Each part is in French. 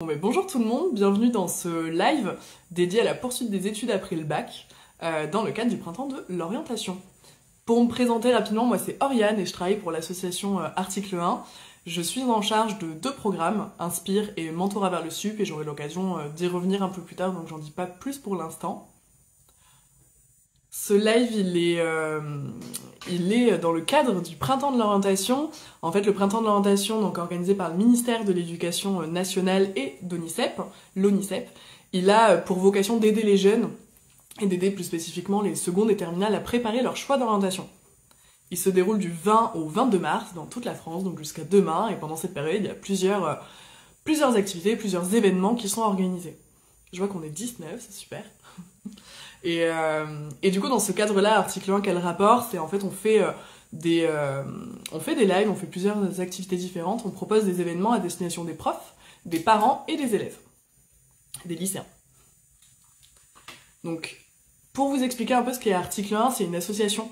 Bonjour tout le monde, bienvenue dans ce live dédié à la poursuite des études après le bac dans le cadre du printemps de l'orientation. Pour me présenter rapidement, moi c'est Oriane et je travaille pour l'association Article 1. Je suis en charge de deux programmes, Inspire et Mentorat vers le sup, et j'aurai l'occasion d'y revenir un peu plus tard, donc j'en dis pas plus pour l'instant. Ce live, il est dans le cadre du printemps de l'orientation. En fait, le printemps de l'orientation, donc organisé par le ministère de l'Éducation nationale et l'ONICEP, il a pour vocation d'aider les jeunes et d'aider plus spécifiquement les secondes et terminales à préparer leur choix d'orientation. Il se déroule du 20 au 22 mars dans toute la France, donc jusqu'à demain, et pendant cette période, il y a plusieurs activités, plusieurs événements qui sont organisés. Je vois qu'on est 19, c'est super. Et du coup, dans ce cadre-là, article 1, quel rapport? C'est en fait, on fait des lives, on fait plusieurs activités différentes, on propose des événements à destination des profs, des parents et des élèves, des lycéens. Donc, pour vous expliquer un peu ce qu'est article 1, c'est une association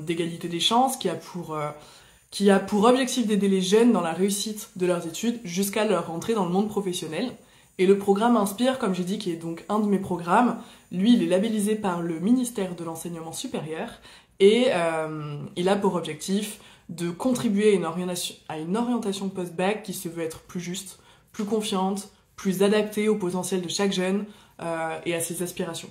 d'égalité des chances qui a pour objectif d'aider les jeunes dans la réussite de leurs études jusqu'à leur rentrée dans le monde professionnel. Et le programme Inspire, comme j'ai dit, qui est donc un de mes programmes, lui, il est labellisé par le ministère de l'Enseignement supérieur et il a pour objectif de contribuer à une orientation post-bac qui se veut être plus juste, plus confiante, plus adaptée au potentiel de chaque jeune et à ses aspirations.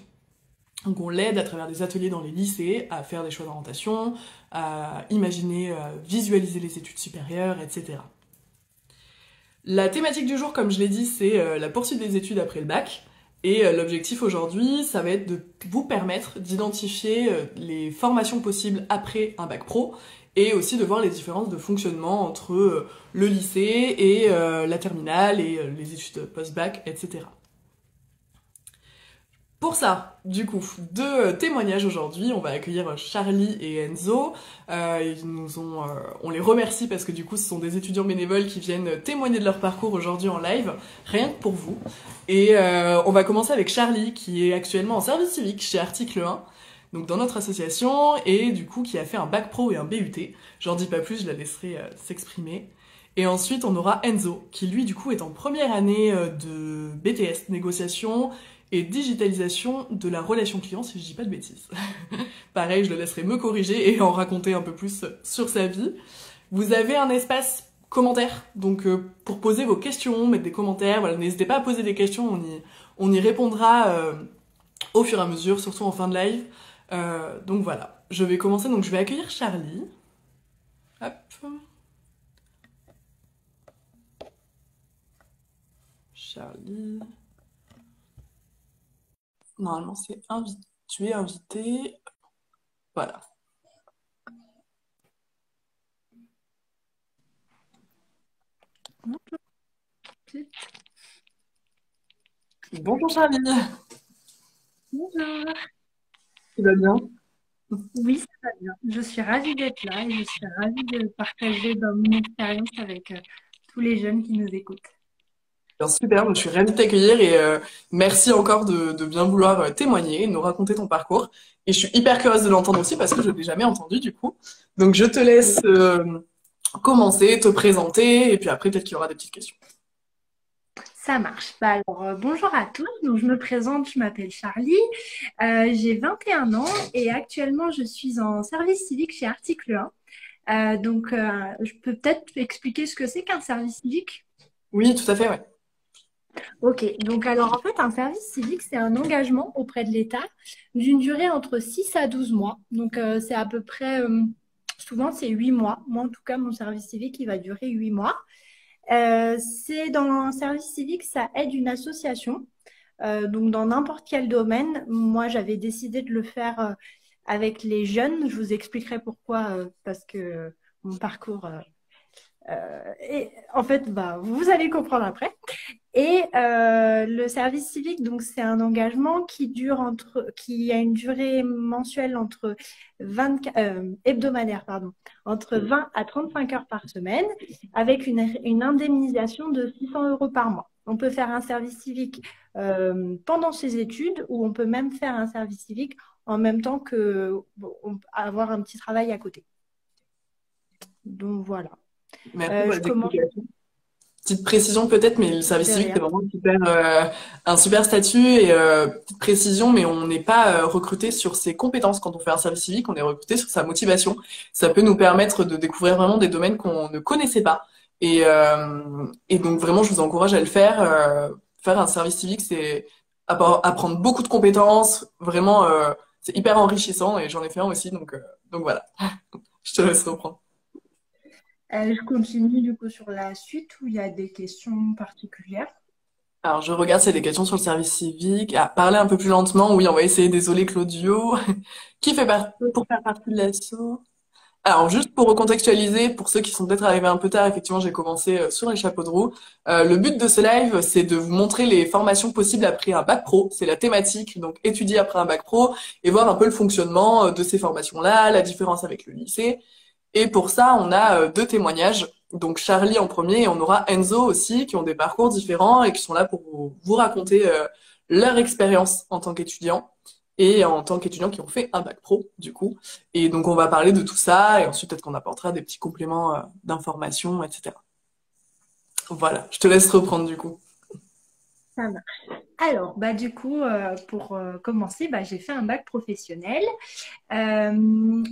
Donc on l'aide à travers des ateliers dans les lycées à faire des choix d'orientation, à imaginer, visualiser les études supérieures, etc. La thématique du jour, comme je l'ai dit, c'est la poursuite des études après le bac. Et l'objectif aujourd'hui, ça va être de vous permettre d'identifier les formations possibles après un bac pro et aussi de voir les différences de fonctionnement entre le lycée et la terminale et les études post-bac, etc. Pour ça, du coup, deux témoignages aujourd'hui. On va accueillir Charlie et Enzo. On les remercie parce que du coup, ce sont des étudiants bénévoles qui viennent témoigner de leur parcours aujourd'hui en live, rien que pour vous. Et on va commencer avec Charlie, qui est actuellement en service civique chez Article 1, donc dans notre association, et du coup qui a fait un bac pro et un BUT. J'en dis pas plus, je la laisserai s'exprimer. Et ensuite, on aura Enzo, qui lui, du coup, est en première année de BTS, négociation et digitalisation de la relation client, si je dis pas de bêtises. Pareil, je le laisserai me corriger et en raconter un peu plus sur sa vie. Vous avez un espace commentaire, donc pour poser vos questions, mettre des commentaires, voilà, n'hésitez pas à poser des questions, on y répondra au fur et à mesure, surtout en fin de live. Donc voilà, je vais commencer, donc je vais accueillir Charlie. Hop. Charlie. Normalement, c'est invité. Tu es invité. Voilà. Bonjour Charlie. Bonjour. Tu vas bien? Oui, ça va bien. Je suis ravie d'être là et je suis ravie de partager dans mon expérience avec tous les jeunes qui nous écoutent. Bien, super, je suis ravie de t'accueillir et merci encore de bien vouloir témoigner, de nous raconter ton parcours. Et je suis hyper curieuse de l'entendre aussi parce que je ne l'ai jamais entendu du coup. Donc je te laisse commencer, te présenter et puis après peut-être qu'il y aura des petites questions. Ça marche. Alors, bonjour à tous. Donc, je me présente, je m'appelle Charlie. J'ai 21 ans et actuellement, je suis en service civique chez Article 1. Je peux peut-être expliquer ce que c'est qu'un service civique. Oui, tout à fait, ouais. Ok, donc alors en fait, un service civique, c'est un engagement auprès de l'État d'une durée entre 6 à 12 mois. Donc c'est à peu près, souvent c'est 8 mois. Moi en tout cas, mon service civique, il va durer 8 mois. C'est dans un service civique, ça aide une association. Donc dans n'importe quel domaine, moi j'avais décidé de le faire avec les jeunes. Je vous expliquerai pourquoi, parce que mon parcours... et en fait, bah, vous allez comprendre après. Et le service civique, donc c'est un engagement qui a une durée mensuelle entre 20, hebdomadaire, pardon, entre 20 à 35 heures par semaine, avec une indemnisation de 600 euros par mois. On peut faire un service civique pendant ses études ou on peut même faire un service civique en même temps que avoir un petit travail à côté. Donc voilà. Merci pour Je les commence. explications. Petite précision peut-être, mais le service De civique, c'est rien. vraiment un super statut et petite précision, mais on n'est pas recruté sur ses compétences. Quand on fait un service civique, on est recruté sur sa motivation. Ça peut nous permettre de découvrir vraiment des domaines qu'on ne connaissait pas. Et donc vraiment, je vous encourage à le faire. Faire un service civique, c'est apprendre beaucoup de compétences. Vraiment, c'est hyper enrichissant et j'en ai fait un aussi. Donc voilà, je te laisse reprendre. Je continue du coup sur la suite où il y a des questions particulières. Alors, je regarde s'il y a des questions sur le service civique. Ah, parler un peu plus lentement. Oui, on va essayer. Désolé, Claudio. Qui fait pour faire partie de l'assaut? Alors, juste pour recontextualiser, pour ceux qui sont peut-être arrivés un peu tard, effectivement, j'ai commencé sur les chapeaux de roue. Le but de ce live, c'est de vous montrer les formations possibles après un bac pro. C'est la thématique, donc étudier après un bac pro et voir un peu le fonctionnement de ces formations-là, la différence avec le lycée. Et pour ça, on a deux témoignages. Donc Charlie en premier et on aura Enzo aussi, qui ont des parcours différents et qui sont là pour vous raconter leur expérience en tant qu'étudiant et en tant qu'étudiants qui ont fait un bac pro, du coup. Et donc on va parler de tout ça et ensuite peut-être qu'on apportera des petits compléments d'informations, etc. Voilà, je te laisse reprendre du coup. Ça marche. Alors, bah, du coup, pour commencer, bah, j'ai fait un bac professionnel.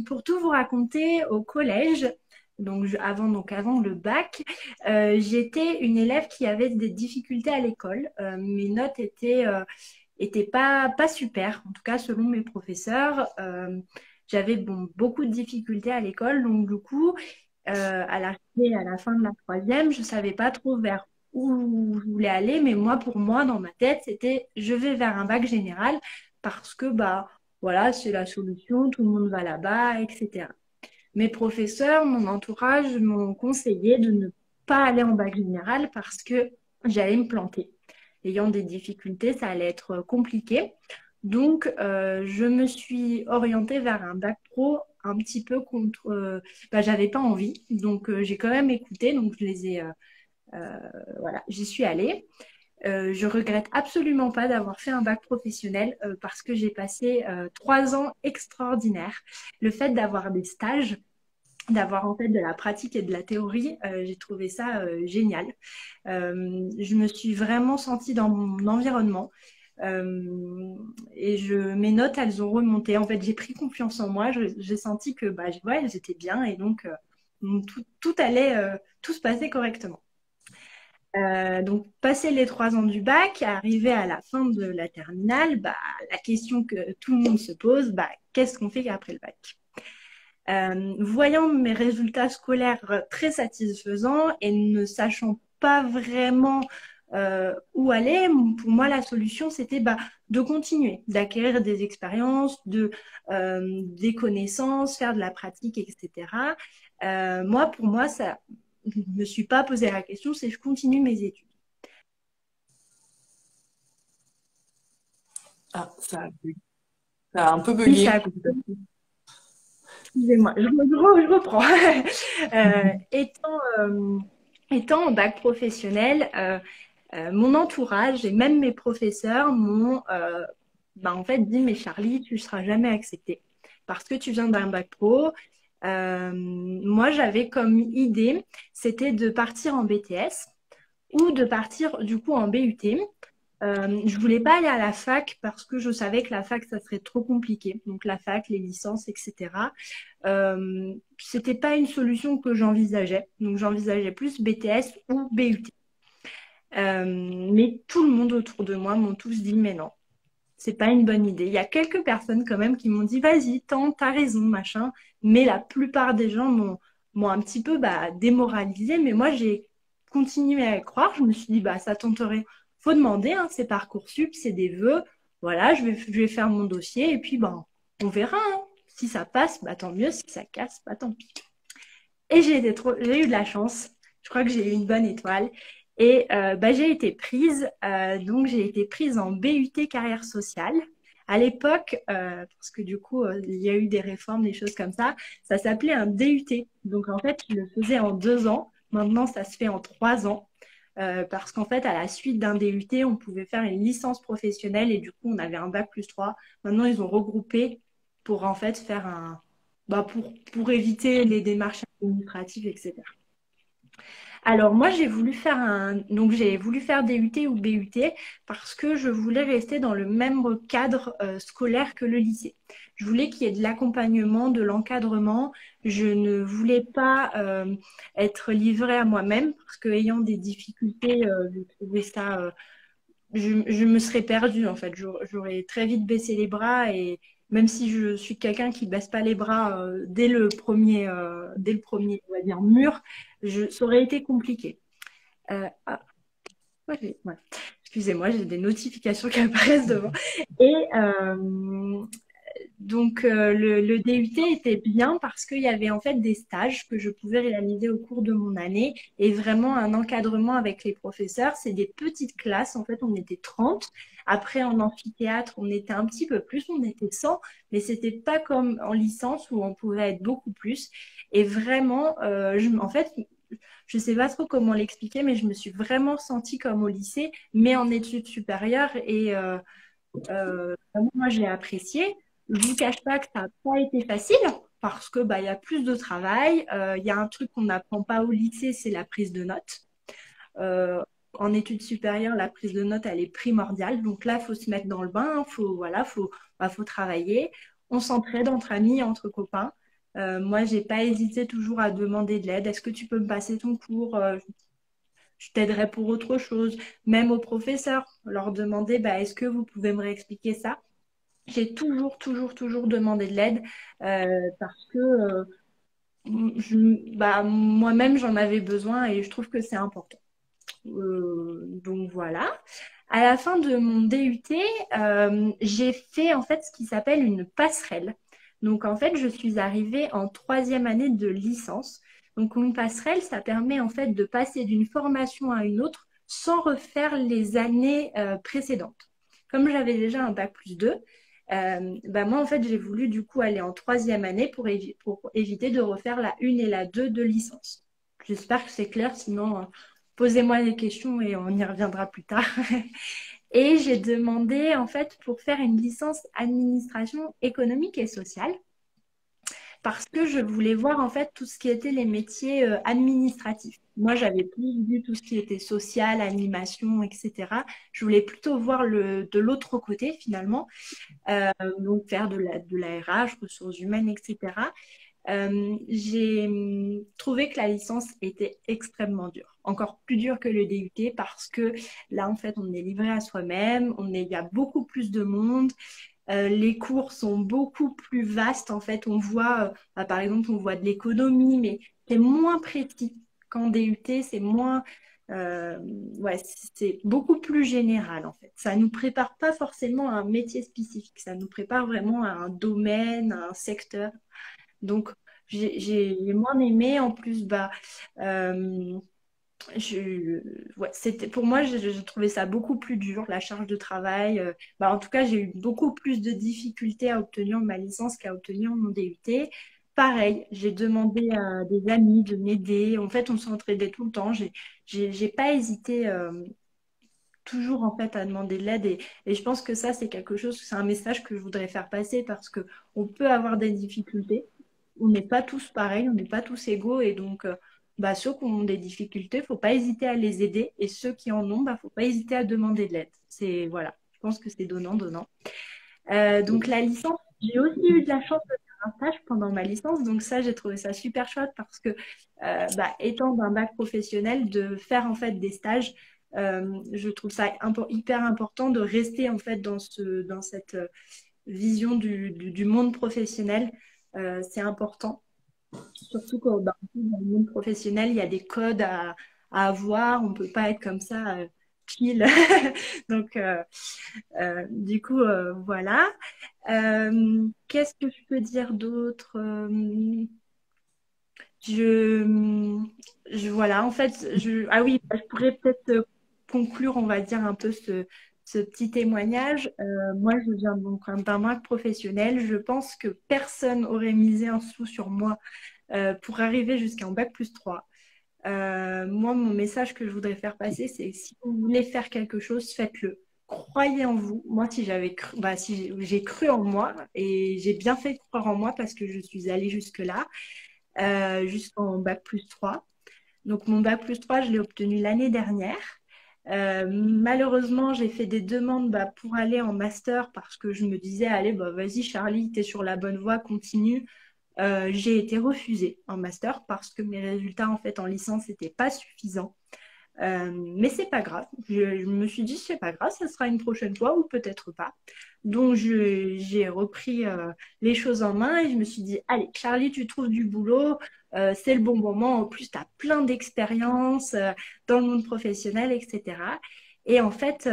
Pour tout vous raconter, au collège, donc avant le bac, j'étais une élève qui avait des difficultés à l'école. Mes notes étaient pas super, en tout cas selon mes professeurs. J'avais bon, beaucoup de difficultés à l'école, donc du coup, à la fin de la troisième, je savais pas trop vers où je voulais aller, mais moi, pour moi, dans ma tête, c'était je vais vers un bac général parce que bah voilà, c'est la solution, tout le monde va là-bas, etc. Mes professeurs, mon entourage m'ont conseillé de ne pas aller en bac général parce que j'allais me planter. Ayant des difficultés, ça allait être compliqué. Donc, je me suis orientée vers un bac pro un petit peu contre. Bah, j'avais pas envie, donc j'ai quand même écouté, donc je les ai. Voilà, j'y suis allée. Je regrette absolument pas d'avoir fait un bac professionnel parce que j'ai passé 3 ans extraordinaires. Le fait d'avoir des stages, d'avoir en fait de la pratique et de la théorie, j'ai trouvé ça génial. Je me suis vraiment sentie dans mon environnement. Mes notes, elles ont remonté. En fait, j'ai pris confiance en moi. J'ai senti que bah, ouais, elles étaient bien et donc tout allait, tout se passait correctement. Donc, passer les 3 ans du bac, arriver à la fin de la terminale, bah, la question que tout le monde se pose, bah, qu'est-ce qu'on fait après le bac? Voyant mes résultats scolaires très satisfaisants et ne sachant pas vraiment où aller, pour moi, la solution, c'était bah, de continuer, d'acquérir des expériences, des connaissances, faire de la pratique, etc. Pour moi, ça, je ne me suis pas posé la question, c'est je continue mes études. Ah, ça a un peu Oui, ça a bugué. excusez-moi, je reprends. Étant en bac professionnel, mon entourage et même mes professeurs m'ont bah, en fait dit, mais Charlie, tu ne seras jamais acceptée parce que tu viens d'un bac pro. Moi, j'avais comme idée, c'était de partir en BTS ou de partir du coup en BUT. Je voulais pas aller à la fac parce que je savais que la fac, ça serait trop compliqué. Donc la fac, les licences, etc. C'était pas une solution que j'envisageais. Donc j'envisageais plus BTS ou BUT. Mais tout le monde autour de moi m'ont tous dit, mais non, c'est pas une bonne idée. Il y a quelques personnes quand même qui m'ont dit, vas-y, tente, t'as raison, machin. Mais la plupart des gens m'ont un petit peu bah, démoralisée. Mais moi, j'ai continué à y croire. Je me suis dit, bah, ça tenterait. Faut demander, hein, c'est Parcoursup, c'est des vœux. Voilà, je vais faire mon dossier et puis, ben, on verra, hein. Si ça passe, bah, tant mieux. Si ça casse, bah, tant pis. Et j'ai eu de la chance. Je crois que j'ai eu une bonne étoile. Et bah, j'ai été prise. Donc, j'ai été prise en BUT carrière sociale. À l'époque, parce que du coup, il y a eu des réformes, des choses comme ça s'appelait un DUT. Donc, en fait, je le faisais en 2 ans. Maintenant, ça se fait en 3 ans. Parce qu'en fait, à la suite d'un DUT, on pouvait faire une licence professionnelle et du coup, on avait un bac plus 3. Maintenant, ils ont regroupé pour en fait faire pour éviter les démarches administratives, etc. Alors moi j'ai voulu faire DUT ou BUT parce que je voulais rester dans le même cadre scolaire que le lycée. Je voulais qu'il y ait de l'accompagnement, de l'encadrement. Je ne voulais pas être livrée à moi-même parce que ayant des difficultés, je trouvais ça je me serais perdue en fait. J'aurais très vite baissé les bras et même si je suis quelqu'un qui baisse pas les bras dès le premier, on va dire, mur, ça aurait été compliqué. Ah, ouais. Excusez-moi, j'ai des notifications qui apparaissent devant. Et le DUT était bien parce qu'il y avait en fait des stages que je pouvais réaliser au cours de mon année et vraiment un encadrement avec les professeurs. C'est des petites classes, en fait on était 30. Après en amphithéâtre on était un petit peu plus, on était 100, mais c'était pas comme en licence où on pouvait être beaucoup plus. Et vraiment, en fait, je sais pas trop comment l'expliquer, mais je me suis vraiment sentie comme au lycée, mais en études supérieures et vraiment, moi, j'ai apprécié. Je vous cache pas que ça n'a pas été facile parce que bah, il y a plus de travail. Il y a un truc qu'on n'apprend pas au lycée, c'est la prise de notes. Euh, En études supérieures, la prise de notes, elle est primordiale. Donc là, il faut se mettre dans le bain, faut travailler. On s'entraide entre amis, entre copains. Moi, j'ai pas hésité toujours à demander de l'aide. Est-ce que tu peux me passer ton cours? Je t'aiderai pour autre chose. Même aux professeurs, leur demander, bah, est-ce que vous pouvez me réexpliquer ça? J'ai toujours demandé de l'aide parce que bah, moi-même, j'en avais besoin et je trouve que c'est important. Donc voilà. À la fin de mon DUT, j'ai fait en fait ce qui s'appelle une passerelle. Donc en fait, je suis arrivée en troisième année de licence. Donc une passerelle, ça permet en fait de passer d'une formation à une autre sans refaire les années précédentes. Comme j'avais déjà un bac+2, bah moi en fait j'ai voulu du coup aller en troisième année pour éviter de refaire la 1 et la 2 de licence. J'espère que c'est clair, sinon posez-moi des questions et on y reviendra plus tard. Et j'ai demandé, en fait, pour faire une licence administration économique et sociale, parce que je voulais voir, en fait, tout ce qui était les métiers administratifs. Moi, j'avais plus vu tout ce qui était social, animation, etc. Je voulais plutôt voir de l'autre côté, finalement. Donc, faire de la RH, ressources humaines, etc. J'ai trouvé que la licence était extrêmement dure, encore plus dure que le DUT parce que là, en fait, on est livré à soi-même, il y a beaucoup plus de monde, les cours sont beaucoup plus vastes, en fait, on voit, bah, par exemple, on voit de l'économie, mais c'est moins précis qu'en DUT, c'est moins, euh, ouais, c'est beaucoup plus général, en fait. Ça nous prépare pas forcément à un métier spécifique, ça nous prépare vraiment à un domaine, à un secteur. Donc, j'ai moins aimé. En plus, bah, euh, pour moi, je trouvais ça beaucoup plus dur, la charge de travail. Bah, en tout cas, j'ai eu beaucoup plus de difficultés à obtenir ma licence qu'à obtenir mon DUT. Pareil, j'ai demandé à des amis de m'aider. En fait, on s'entraidait tout le temps. J'ai pas hésité toujours en fait à demander de l'aide et je pense que ça, c'est quelque chose, c'est un message que je voudrais faire passer parce que on peut avoir des difficultés on n'est pas tous pareils, on n'est pas tous égaux et donc bah, ceux qui ont des difficultés, faut pas hésiter à les aider et ceux qui en ont, bah, faut pas hésiter à demander de l'aide. C'est voilà, je pense que c'est donnant. Donc la licence, j'ai aussi eu de la chance de faire un stage pendant ma licence, donc ça j'ai trouvé ça super chouette parce que bah, étant d'un bac professionnel, de faire en fait des stages, je trouve ça hyper important de rester en fait dans cette vision du monde professionnel. C'est important. Surtout que bah, dans le monde professionnel, il y a des codes à avoir. On ne peut pas être comme ça, chill. Donc, du coup, voilà. Qu'est-ce que je peux dire d'autre? Je, voilà, en fait, ah oui, bah, je pourrais peut-être conclure, on va dire, un peu ce petit témoignage. Moi, je viens donc d'un bac professionnel. Je pense que personne aurait misé un sou sur moi pour arriver jusqu'à un bac+3. Moi, mon message que je voudrais faire passer, c'est si vous voulez faire quelque chose, faites-le. Croyez en vous. Moi, si j'avais cru, bah, si j'ai cru en moi et j'ai bien fait de croire en moi parce que je suis allée jusque-là, jusqu'en bac+3. Donc mon bac+3, je l'ai obtenu l'année dernière. Malheureusement, j'ai fait des demandes pour aller en master parce que je me disais, allez, vas-y Charlie, t'es sur la bonne voie, continue. J'ai été refusée en master parce que mes résultats en fait en licence n'étaient pas suffisants. Mais c'est pas grave. Je me suis dit, c'est pas grave, ça sera une prochaine fois ou peut-être pas. Donc, j'ai repris les choses en main et je me suis dit, allez, Charlie, tu trouves du boulot, c'est le bon moment. En plus, tu as plein d'expérience dans le monde professionnel, etc. Et en fait,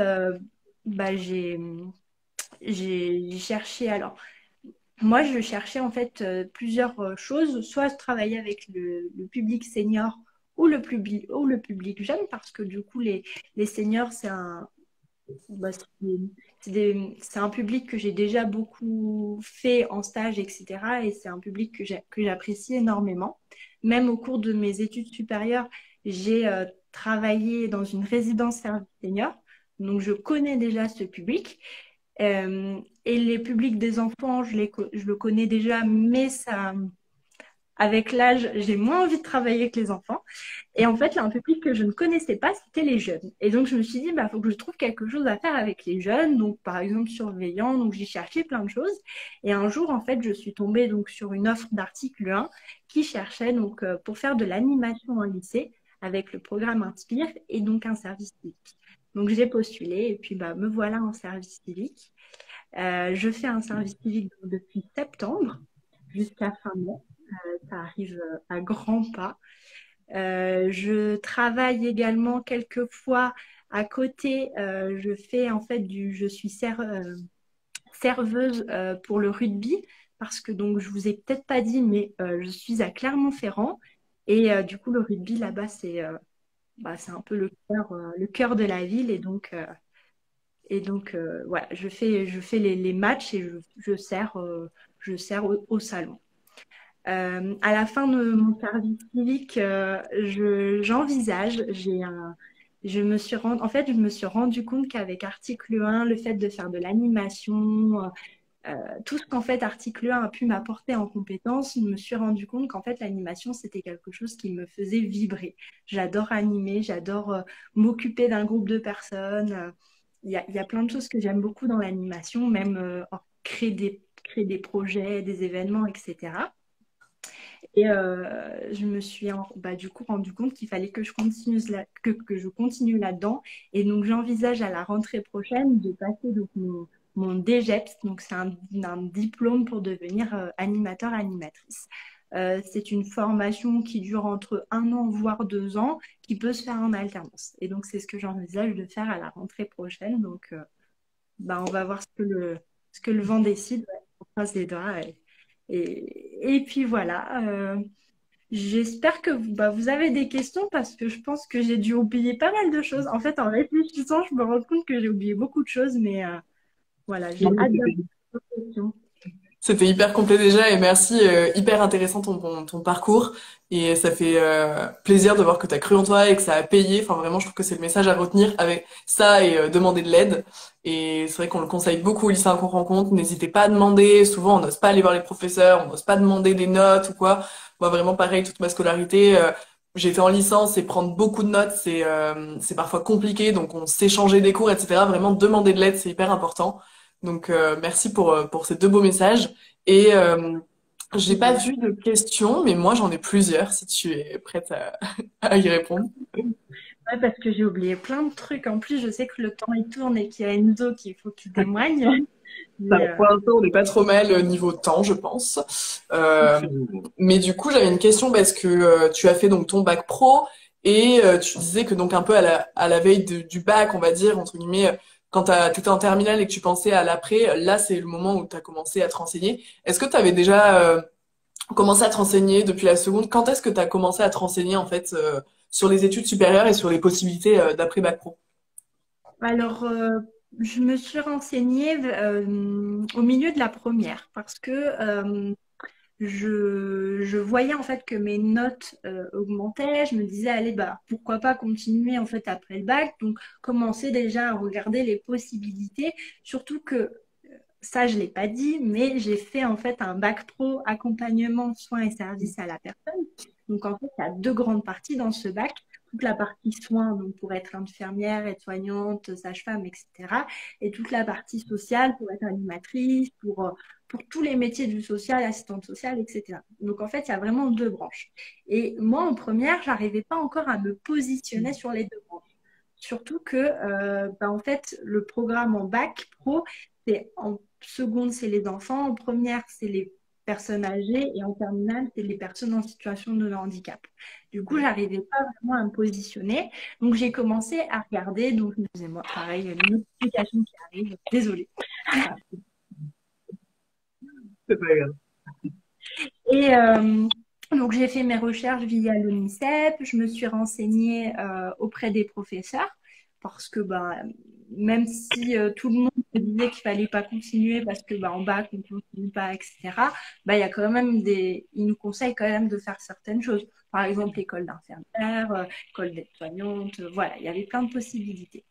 j'ai cherché. Alors, moi, je cherchais en fait plusieurs choses, soit travailler avec le public senior ou le public jeune, parce que du coup, les seniors, bah, c'est un public que j'ai déjà beaucoup fait en stage, etc. Et c'est un public que j'apprécie énormément. Même au cours de mes études supérieures, j'ai travaillé dans une résidence service senior, donc je connais déjà ce public. Et les publics des enfants, je le connais déjà, mais avec l'âge, j'ai moins envie de travailler avec les enfants. Et en fait, il y a un public que je ne connaissais pas, c'était les jeunes. Et donc, je me suis dit, faut que je trouve quelque chose à faire avec les jeunes. Donc, par exemple, surveillant. Donc, j'ai cherché plein de choses. Et un jour, en fait, je suis tombée donc sur une offre d'article 1 qui cherchait donc pour faire de l'animation en lycée avec le programme Inspire et donc un service civique. Donc, j'ai postulé et puis me voilà en service civique. Je fais un service civique depuis septembre jusqu'à fin mai. Ça arrive à grands pas. Je travaille également quelquefois à côté. Je fais en fait je suis serveuse pour le rugby parce que donc je vous ai peut-être pas dit, mais je suis à Clermont-Ferrand et du coup le rugby là-bas c'est un peu le cœur de la ville et donc voilà je fais les matchs et je sers au salon. À la fin de mon service civique, j'envisage, je me suis rendu compte qu'avec Article 1, le fait de faire de l'animation, tout ce qu'en fait Article 1 a pu m'apporter en compétences, je me suis rendu compte qu'en fait l'animation, c'était quelque chose qui me faisait vibrer. J'adore animer, j'adore m'occuper d'un groupe de personnes. Il y a plein de choses que j'aime beaucoup dans l'animation, même créer des projets, des événements, etc. Et je me suis du coup rendu compte qu'il fallait que que je continue là-dedans. Et donc j'envisage à la rentrée prochaine de passer donc, mon DGEPS, donc c'est un diplôme pour devenir animateur, animatrice. C'est une formation qui dure entre 1 an, voire 2 ans, qui peut se faire en alternance. Et donc c'est ce que j'envisage de faire à la rentrée prochaine. Donc on va voir ce que le vent décide. Ouais, on croise les doigts. Et puis voilà. J'espère que vous avez des questions parce que je pense que j'ai dû oublier pas mal de choses. En fait, en réfléchissant, je me rends compte que j'ai oublié beaucoup de choses, mais voilà, j'ai hâte d'avoir vos questions. C'était hyper complet déjà et merci, hyper intéressant ton parcours et ça fait plaisir de voir que tu as cru en toi et que ça a payé. Enfin vraiment, je trouve que c'est le message à retenir avec ça et demander de l'aide. Et c'est vrai qu'on le conseille beaucoup aux lycéens qu'on rencontre. N'hésitez pas à demander. Souvent, on n'ose pas aller voir les professeurs, on n'ose pas demander des notes ou quoi. Moi, vraiment pareil, toute ma scolarité. J'ai été en licence et prendre beaucoup de notes, c'est parfois compliqué. Donc, on s'échangeait des cours, etc. Vraiment, demander de l'aide, c'est hyper important. Donc, merci pour ces deux beaux messages. Et j'ai pas vu de questions, mais moi j'en ai plusieurs si tu es prête à y répondre. Ouais, parce que j'ai oublié plein de trucs. En plus, je sais que le temps il tourne et qu'il y a Enzo qu'il faut qu'il témoigne. Ça, Mais, pour l'instant, on n'est pas trop mal niveau temps, je pense. Euh, mais du coup, j'avais une question parce que tu as fait donc ton bac pro et tu disais que donc un peu à la veille du bac, on va dire, entre guillemets, quand t'étais en terminale et que tu pensais à l'après, là, c'est le moment où tu as commencé à te renseigner. Est-ce que tu avais déjà commencé à te renseigner depuis la seconde? Quand est-ce que tu as commencé à te renseigner en fait sur les études supérieures et sur les possibilités d'après bac pro? alors, je me suis renseignée au milieu de la première parce que je voyais en fait que mes notes augmentaient. Je me disais, allez, pourquoi pas continuer en fait après le bac. Donc, commencer déjà à regarder les possibilités. Surtout que ça, je ne l'ai pas dit, mais j'ai fait en fait un bac pro accompagnement, soins et services à la personne. Donc, en fait, il y a deux grandes parties dans ce bac. Toute la partie soins, donc pour être infirmière, aide-soignante, sage-femme, etc. Et toute la partie sociale pour être animatrice, pour tous les métiers du social, assistante sociale, etc. Donc, en fait, il y a vraiment deux branches. Et moi, en première, j'arrivais pas encore à me positionner sur les deux branches. Surtout que, en fait, le programme en bac pro, c'est en seconde, c'est les enfants, en première, c'est les personnes âgées, et en terminale, c'est les personnes en situation de handicap. Du coup, j'arrivais pas vraiment à me positionner. Donc, j'ai commencé à regarder. Donc, excusez-moi, pareil, une notification qui arrive. Désolée. C'est pas grave. Et donc, j'ai fait mes recherches via l'ONICEP. Je me suis renseignée auprès des professeurs parce que même si tout le monde me disait qu'il fallait pas continuer parce que en bac, on ne continue pas, etc., il y a quand même ils nous conseillent quand même de faire certaines choses. Par exemple, l'école d'infirmière, école d'aide-soignante, voilà, il y avait plein de possibilités.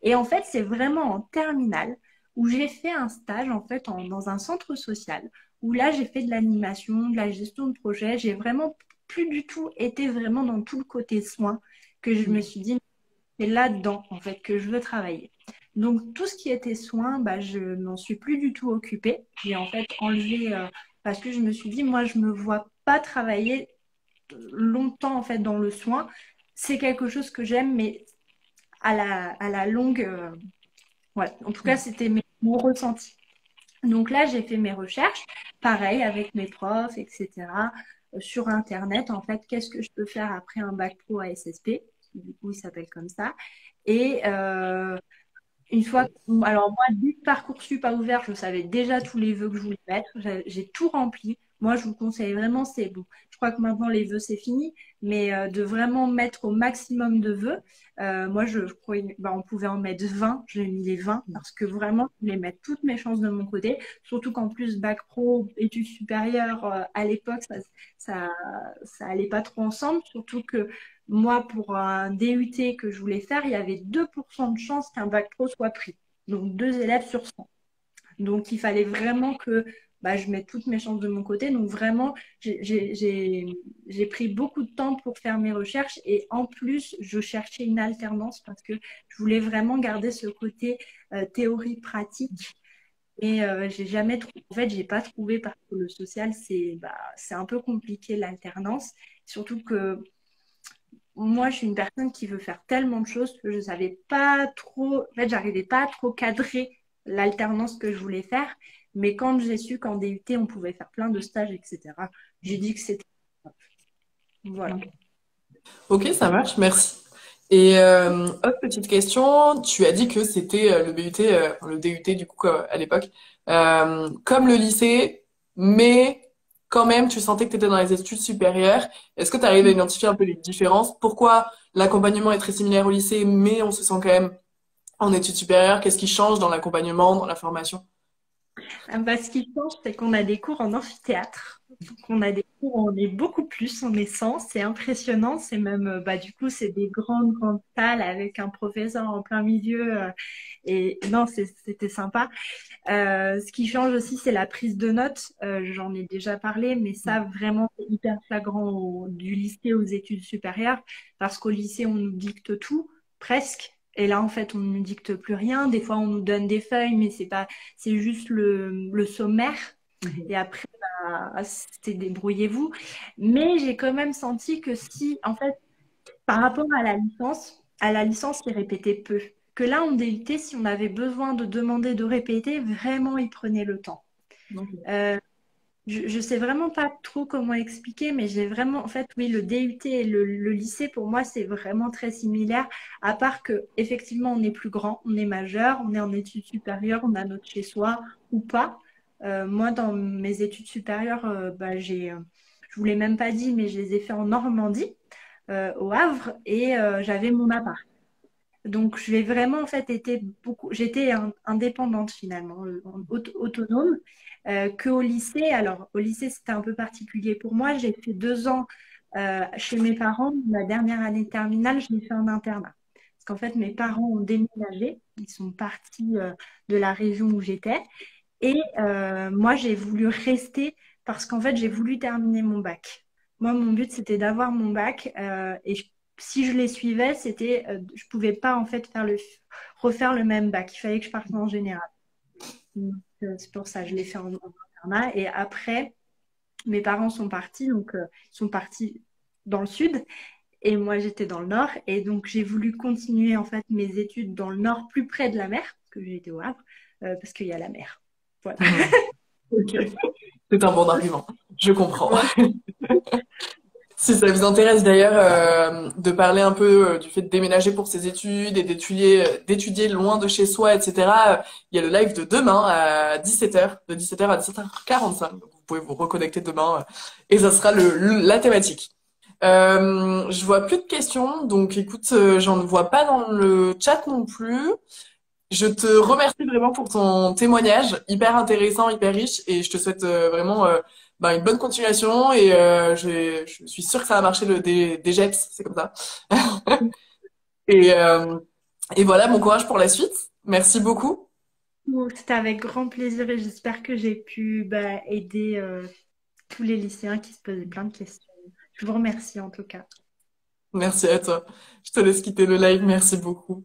Et en fait, c'est vraiment en terminale où j'ai fait un stage en fait dans un centre social où là j'ai fait de l'animation, de la gestion de projet. J'ai vraiment plus du tout été vraiment dans tout le côté soins que je me suis dit c'est là-dedans en fait que je veux travailler. Donc tout ce qui était soins, je n'en suis plus du tout occupée. J'ai en fait enlevé parce que je me suis dit moi je me vois pas travailler longtemps en fait dans le soin. C'est quelque chose que j'aime, mais à la longue, voilà. En tout cas, c'était mon ressenti. Donc là, j'ai fait mes recherches, pareil, avec mes profs, etc., sur Internet, en fait, qu'est-ce que je peux faire après un bac pro à SSP, du coup, il s'appelle comme ça. Et une fois, alors moi, dès que Parcoursup a ouvert, je savais déjà tous les vœux que je voulais mettre. J'ai tout rempli. Moi, je vous conseille vraiment, c'est bon. Je crois que maintenant les vœux c'est fini, mais de vraiment mettre au maximum de vœux. Moi, je croyais, on pouvait en mettre 20. J'ai mis les 20 parce que vraiment, je voulais mettre toutes mes chances de mon côté. Surtout qu'en plus, bac pro, études supérieures, à l'époque, ça, ça allait pas trop ensemble. Surtout que moi, pour un DUT que je voulais faire, il y avait 2% de chance qu'un bac pro soit pris. Donc, 2 élèves sur 100. Donc, il fallait vraiment que je mette toutes mes chances de mon côté. Donc, vraiment, j'ai pris beaucoup de temps pour faire mes recherches. Et en plus, je cherchais une alternance parce que je voulais vraiment garder ce côté théorie-pratique. Et j'ai jamais trouvé, en fait, j'ai pas trouvé parce que le social, c'est un peu compliqué l'alternance. Surtout que moi, je suis une personne qui veut faire tellement de choses que je savais pas trop, en fait, j'arrivais pas à trop cadrer l'alternance que je voulais faire. Mais quand j'ai su qu'en DUT, on pouvait faire plein de stages, etc., j'ai dit que c'était top. Voilà. Ok, ça marche, merci. Et autre petite question, tu as dit que c'était le BUT, enfin, le DUT du coup à l'époque, comme le lycée, mais quand même tu sentais que tu étais dans les études supérieures. Est-ce que tu arrives à identifier un peu les différences? Pourquoi l'accompagnement est très similaire au lycée, mais on se sent quand même en études supérieures? Qu'est-ce qui change dans l'accompagnement, dans la formation? Ce qui change, c'est qu'on a des cours en amphithéâtre. Donc, on a des cours où on est beaucoup plus, on est 100, c'est impressionnant. C'est même, du coup, c'est des grandes, grandes salles avec un professeur en plein milieu. Et non, c'était sympa. Ce qui change aussi, c'est la prise de notes. J'en ai déjà parlé, mais ça, vraiment, c'est hyper flagrant du lycée aux études supérieures, parce qu'au lycée, on nous dicte tout, presque. Et là, en fait, on ne nous dicte plus rien. Des fois, on nous donne des feuilles, mais c'est juste le sommaire. Et après, c'est débrouillez-vous. Mais j'ai quand même senti que si, en fait, par rapport à la licence, ils répétaient peu. Que là, en DUT, si on avait besoin de demander de répéter, vraiment, ils prenaient le temps. Ok. Euh, je sais vraiment pas trop comment expliquer, mais j'ai vraiment, en fait, oui, le DUT et le lycée, pour moi, c'est vraiment très similaire, à part que, effectivement, on est plus grand, on est majeur, on est en études supérieures, on a notre chez-soi ou pas. Moi, dans mes études supérieures, je vous l'ai même pas dit, mais je les ai fait en Normandie, au Havre, et j'avais mon appart. Donc, j'ai vraiment, en fait, j'étais indépendante finalement, autonome, qu'au lycée. Alors, au lycée, c'était un peu particulier pour moi. J'ai fait 2 ans chez mes parents. La dernière année de terminale, je l'ai fait en internat. Parce qu'en fait, mes parents ont déménagé. Ils sont partis de la région où j'étais. Et moi, j'ai voulu rester parce qu'en fait, j'ai voulu terminer mon bac. Moi, mon but, c'était d'avoir mon bac. Si je les suivais, je pouvais pas en fait refaire le même bac. Il fallait que je parte en général. Donc, c'est pour ça, je l'ai fait en internat. Et après, mes parents sont partis, donc ils sont partis dans le sud. Et moi, j'étais dans le nord. Et donc, j'ai voulu continuer en fait mes études dans le nord, plus près de la mer, parce que j'ai été au Havre, parce qu'il y a la mer. Voilà. Ok. C'est un bon argument. Je comprends. Voilà. Si ça vous intéresse d'ailleurs de parler un peu du fait de déménager pour ses études et d'étudier loin de chez soi, etc., il y a le live de demain à 17h, de 17h à 17h45. Donc vous pouvez vous reconnecter demain et ça sera la thématique. Je vois plus de questions, donc écoute, j'en vois pas dans le chat non plus. Je te remercie vraiment pour ton témoignage, hyper intéressant, hyper riche, et je te souhaite vraiment une bonne continuation. Et je suis sûre que ça va marcher des JEPS, c'est comme ça. Et, euh, et voilà, bon courage pour la suite. Merci beaucoup. Bon, c'était avec grand plaisir et j'espère que j'ai pu aider tous les lycéens qui se posaient plein de questions. Je vous remercie en tout cas. Merci à toi. Je te laisse quitter le live. Merci beaucoup.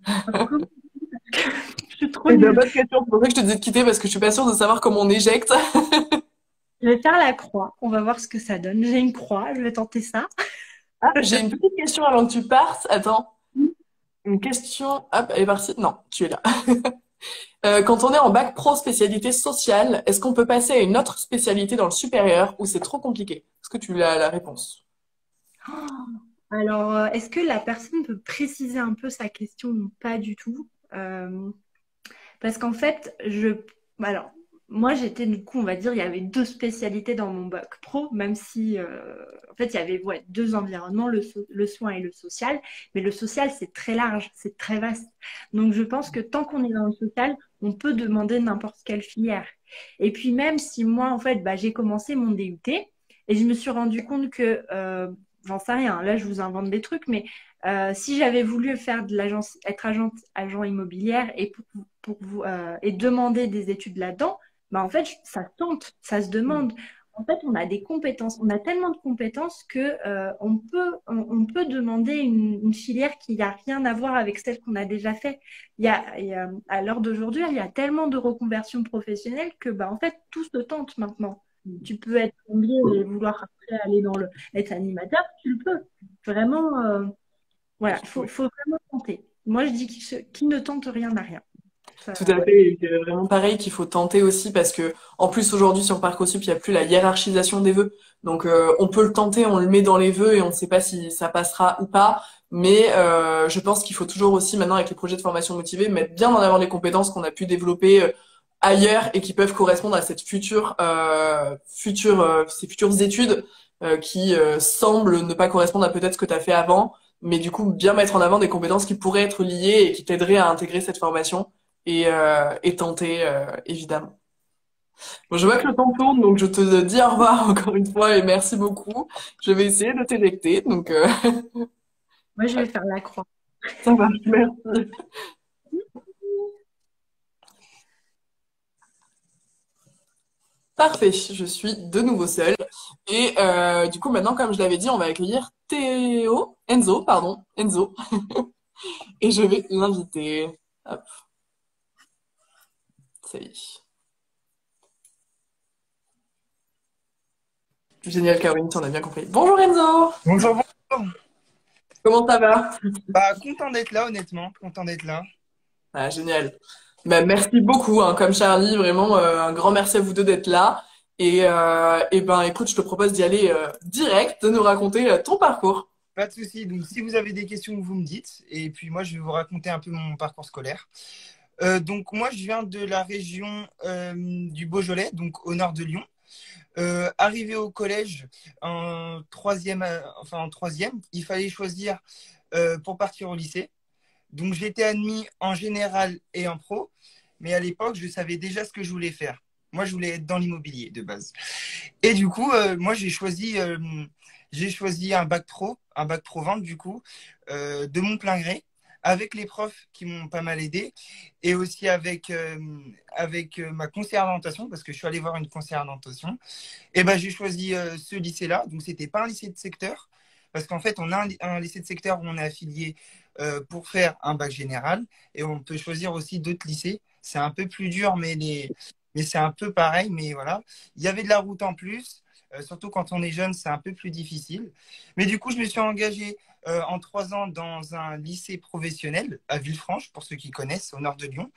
Je suis trop Et bien, nulle. bonne question. C'est pour ça que je te dis de quitter parce que je suis pas sûre de savoir comment on éjecte. Je vais faire la croix. On va voir ce que ça donne. J'ai une croix. Je vais tenter ça. Ah, j'ai une petite question avant que tu partes. Attends. Une question. Hop, elle est partie. Non, tu es là. Quand on est en bac pro spécialité sociale, est-ce qu'on peut passer à une autre spécialité dans le supérieur ou c'est trop compliqué? Est-ce que tu as la réponse? Alors, est-ce que la personne peut préciser un peu sa question ou pas du tout? Parce qu'en fait, alors, moi, j'étais du coup, on va dire, il y avait deux spécialités dans mon bac pro, même si, en fait, il y avait deux environnements, le soin et le social. Mais le social, c'est très large, c'est très vaste. Donc, je pense que tant qu'on est dans le social, on peut demander n'importe quelle filière. Et puis, même si moi, en fait, j'ai commencé mon DUT et je me suis rendu compte que, j'en sais rien, là, je vous invente des trucs, mais si j'avais voulu faire de l'agence, être agent immobilière et demander des études là-dedans, en fait, ça se tente, ça se demande. En fait, on a des compétences, on a tellement de compétences que on peut demander une filière qui n'a rien à voir avec celle qu'on a déjà fait. À l'heure d'aujourd'hui, il y a tellement de reconversions professionnelles que, en fait, tout se tente maintenant. Tu peux être plombier et vouloir après aller être animateur, tu le peux. Vraiment, voilà, faut vraiment tenter. Moi, je dis qui ne tente rien n'a rien. Ça, Tout à fait, et c'est vraiment pareil qu'il faut tenter aussi parce que en plus aujourd'hui sur Parcoursup il n'y a plus la hiérarchisation des vœux, donc on peut le tenter, on le met dans les vœux et on ne sait pas si ça passera ou pas, mais je pense qu'il faut toujours aussi maintenant avec les projets de formation motivée mettre bien en avant les compétences qu'on a pu développer ailleurs et qui peuvent correspondre à cette ces futures études qui semblent ne pas correspondre à peut-être ce que tu as fait avant, mais du coup bien mettre en avant des compétences qui pourraient être liées et qui t'aideraient à intégrer cette formation et tenter, évidemment. Bon, je vois que le temps tourne, donc je te dis au revoir encore une fois et merci beaucoup. Je vais essayer de t'éjecter, donc moi, je vais faire la croix. ça marche, merci. Parfait, je suis de nouveau seule. Et du coup, maintenant, comme je l'avais dit, on va accueillir Enzo, pardon, Enzo, et je vais l'inviter. Hop, ça y est. Génial, Caroline, tu en as bien compris. Bonjour Enzo, Bonjour, bonjour. comment ça va? Content d'être là, honnêtement. Content d'être là. Ah, génial. Bah, merci beaucoup, hein, comme Charlie, vraiment un grand merci à vous deux d'être là. Et ben écoute, je te propose d'y aller direct, de nous raconter ton parcours. Pas de souci. Donc, si vous avez des questions, vous me dites. Et puis, moi, je vais vous raconter un peu mon parcours scolaire. Donc, moi, je viens de la région du Beaujolais, donc au nord de Lyon. Arrivé au collège en troisième, il fallait choisir pour partir au lycée. Donc, j'étais admis en général et en pro. Mais à l'époque, je savais déjà ce que je voulais faire. Moi, je voulais être dans l'immobilier de base. Et du coup, moi, j'ai choisi un bac pro vente, du coup, de mon plein gré, avec les profs qui m'ont pas mal aidé et aussi avec ma conseillère d'orientation, parce que je suis allé voir une conseillère d'orientation, et ben, j'ai choisi ce lycée-là. Donc, c'était pas un lycée de secteur, parce qu'en fait, on a un lycée de secteur où on est affilié pour faire un bac général et on peut choisir aussi d'autres lycées. C'est un peu plus dur, mais c'est un peu pareil. Mais voilà, il y avait de la route en plus. Surtout quand on est jeune, c'est un peu plus difficile. Mais du coup, je me suis engagé en 3 ans dans un lycée professionnel à Villefranche, pour ceux qui connaissent, au nord de Lyon.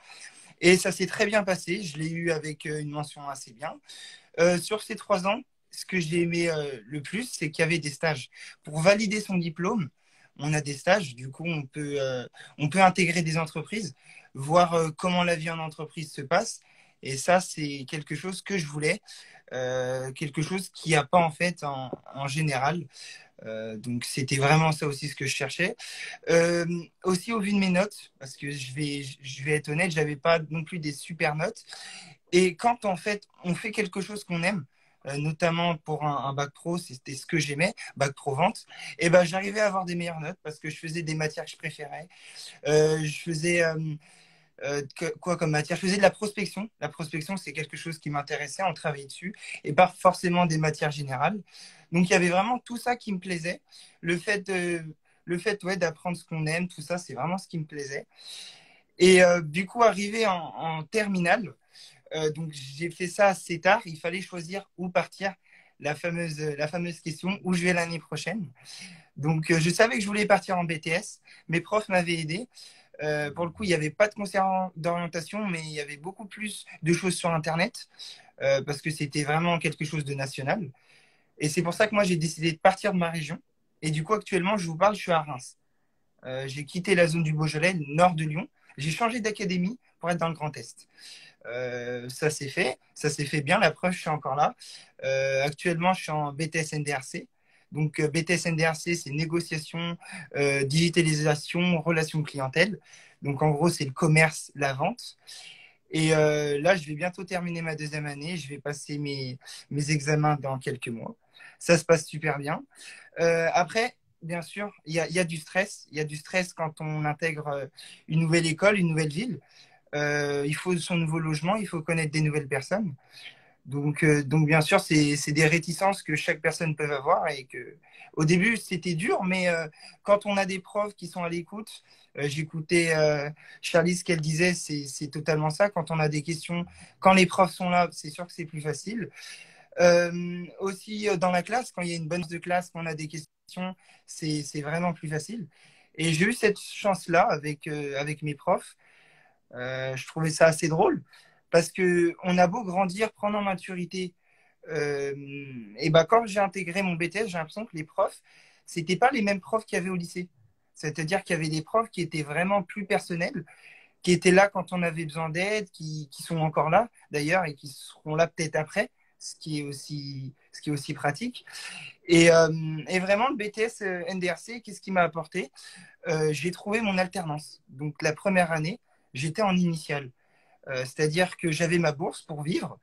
Et ça s'est très bien passé. Je l'ai eu avec une mention assez bien. Sur ces 3 ans, ce que j'ai aimé le plus, c'est qu'il y avait des stages. Pour valider son diplôme, on a des stages. Du coup, on peut intégrer des entreprises, voir comment la vie en entreprise se passe. Et ça, c'est quelque chose que je voulais, quelque chose qu'il n'y a pas en fait en général. Donc, c'était vraiment ça aussi ce que je cherchais. Euh, Aussi, au vu de mes notes, parce que je vais être honnête, j'avais pas non plus des super notes. Et quand en fait on fait quelque chose qu'on aime, notamment pour un bac pro, c'était ce que j'aimais, bac pro vente, et ben j'arrivais à avoir des meilleures notes parce que je faisais des matières que je préférais. Je faisais quoi comme matière? Je faisais de la prospection. La prospection, c'est quelque chose qui m'intéressait, on travaillait dessus, et pas forcément des matières générales. Donc il y avait vraiment tout ça qui me plaisait. Le fait ouais, d'apprendre ce qu'on aime, tout ça, c'est vraiment ce qui me plaisait. Et du coup, arrivé en terminale, donc j'ai fait ça assez tard. Il fallait choisir où partir. La fameuse question, où je vais l'année prochaine. Donc je savais que je voulais partir en BTS. Mes profs m'avaient aidé. Pour le coup, il n'y avait pas de conseiller d'orientation, mais il y avait beaucoup plus de choses sur Internet parce que c'était vraiment quelque chose de national. Et c'est pour ça que moi, j'ai décidé de partir de ma région. Et du coup, actuellement, je vous parle, je suis à Reims. J'ai quitté la zone du Beaujolais, le nord de Lyon. J'ai changé d'académie pour être dans le Grand Est. Ça s'est fait bien, la preuve, je suis encore là. Actuellement, je suis en BTS NDRC. Donc, BTS NDRC, c'est négociation, digitalisation, relation clientèle. Donc, en gros, c'est le commerce, la vente. Et là, je vais bientôt terminer ma deuxième année. Je vais passer mes examens dans quelques mois. Ça se passe super bien. Après, bien sûr, il y a du stress. Il y a du stress quand on intègre une nouvelle école, une nouvelle ville. Il faut son nouveau logement, il faut connaître des nouvelles personnes. Donc bien sûr, c'est des réticences que chaque personne peut avoir et que au début c'était dur, mais quand on a des profs qui sont à l'écoute, j'écoutais Charlie ce qu'elle disait, c'est totalement ça. Quand on a des questions, quand les profs sont là, c'est sûr que c'est plus facile. Aussi dans la classe, quand il y a une bonne de classe, quand on a des questions, c'est vraiment plus facile. Et j'ai eu cette chance-là avec mes profs. Je trouvais ça assez drôle parce que on a beau grandir, prendre en maturité. Et ben quand j'ai intégré mon BTS, j'ai l'impression que les profs, c'était pas les mêmes profs qu'il y avait au lycée. C'est-à-dire qu'il y avait des profs qui étaient vraiment plus personnels, qui étaient là quand on avait besoin d'aide, qui sont encore là d'ailleurs et qui seront là peut-être après, ce qui est aussi pratique. Et vraiment, le BTS NDRC, qu'est-ce qui m'a apporté? J'ai trouvé mon alternance. Donc la première année, j'étais en initiale. C'est-à-dire que j'avais ma bourse pour vivre.